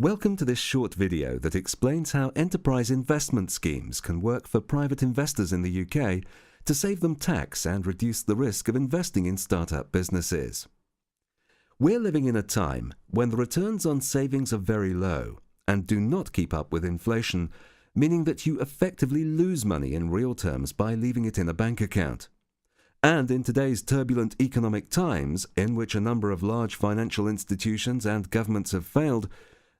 Welcome to this short video that explains how enterprise investment schemes can work for private investors in the UK to save them tax and reduce the risk of investing in startup businesses. We're living in a time when the returns on savings are very low and do not keep up with inflation, meaning that you effectively lose money in real terms by leaving it in a bank account. And in today's turbulent economic times, in which a number of large financial institutions and governments have failed,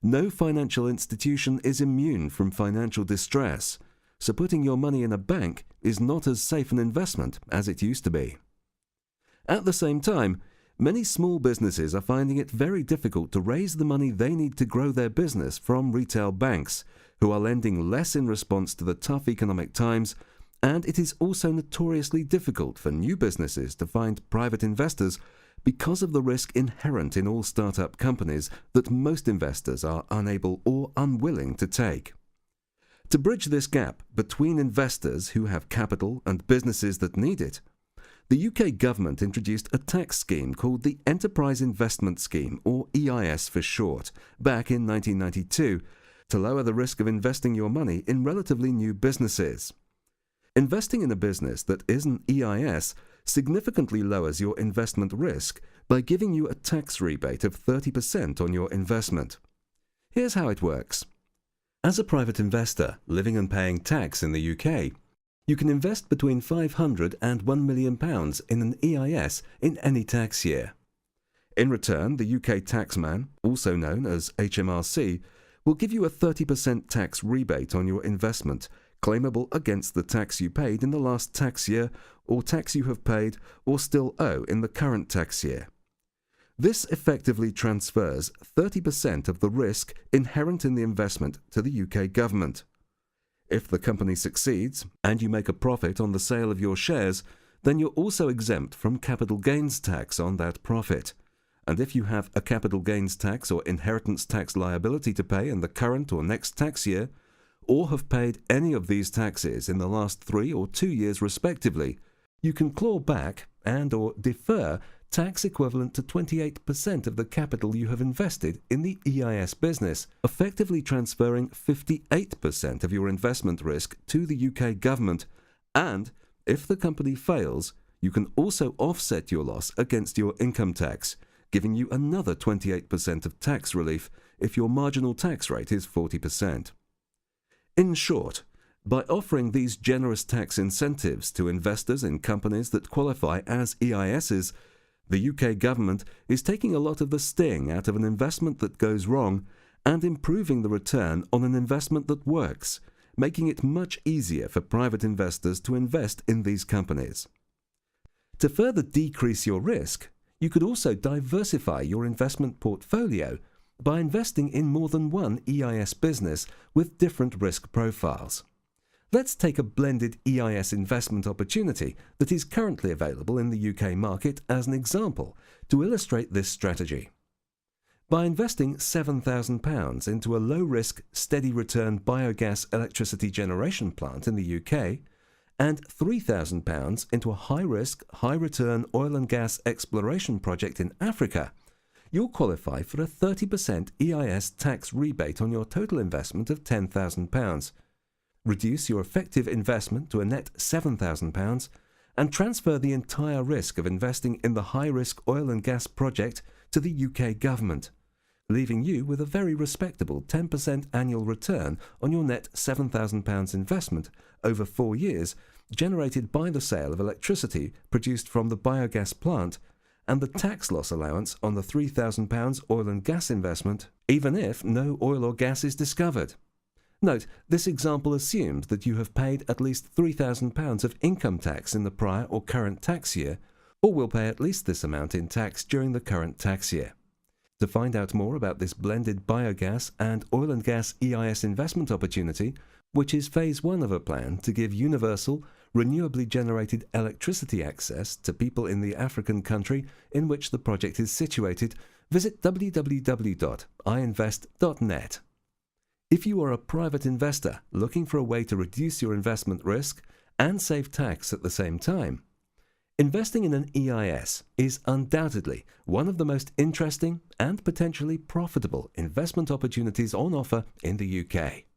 no financial institution is immune from financial distress, so putting your money in a bank is not as safe an investment as it used to be. At the same time, many small businesses are finding it very difficult to raise the money they need to grow their business from retail banks, who are lending less in response to the tough economic times, and it is also notoriously difficult for new businesses to find private investors because of the risk inherent in all startup companies that most investors are unable or unwilling to take. To bridge this gap between investors who have capital and businesses that need it, the UK government introduced a tax scheme called the Enterprise Investment Scheme, or EIS for short, back in 1992, to lower the risk of investing your money in relatively new businesses. Investing in a business that is an EIS significantly lowers your investment risk by giving you a tax rebate of 30% on your investment. Here's how it works. As a private investor living and paying tax in the UK, you can invest between £500 and £1 million in an EIS in any tax year. In return, the UK taxman, also known as HMRC, will give you a 30% tax rebate on your investment, claimable against the tax you paid in the last tax year or tax you have paid or still owe in the current tax year. This effectively transfers 30% of the risk inherent in the investment to the UK government. If the company succeeds and you make a profit on the sale of your shares, then you're also exempt from capital gains tax on that profit. And if you have a capital gains tax or inheritance tax liability to pay in the current or next tax year, or have paid any of these taxes in the last 3 or 2 years respectively, you can claw back and/or defer tax equivalent to 28% of the capital you have invested in the EIS business, effectively transferring 58% of your investment risk to the UK government. And if the company fails, you can also offset your loss against your income tax, giving you another 28% of tax relief if your marginal tax rate is 40%. In short, by offering these generous tax incentives to investors in companies that qualify as EISs, the UK government is taking a lot of the sting out of an investment that goes wrong and improving the return on an investment that works, making it much easier for private investors to invest in these companies. To further decrease your risk, you could also diversify your investment portfolio by investing in more than one EIS business with different risk profiles. Let's take a blended EIS investment opportunity that is currently available in the UK market as an example to illustrate this strategy. By investing £7,000 into a low-risk, steady-return biogas electricity generation plant in the UK and £3,000 into a high-risk, high-return oil and gas exploration project in Africa, you'll qualify for a 30% EIS tax rebate on your total investment of £10,000. Reduce your effective investment to a net £7,000 and transfer the entire risk of investing in the high-risk oil and gas project to the UK government, leaving you with a very respectable 10% annual return on your net £7,000 investment over 4 years, generated by the sale of electricity produced from the biogas plant and the tax loss allowance on the £3,000 oil and gas investment, even if no oil or gas is discovered. Note, this example assumes that you have paid at least £3,000 of income tax in the prior or current tax year, or will pay at least this amount in tax during the current tax year. To find out more about this blended biogas and oil and gas EIS investment opportunity, which is phase 1 of a plan to give universal, renewably generated electricity access to people in the African country in which the project is situated, visit www.iinvest.net. If you are a private investor looking for a way to reduce your investment risk and save tax at the same time, Investing in an EIS is undoubtedly one of the most interesting and potentially profitable investment opportunities on offer in the UK.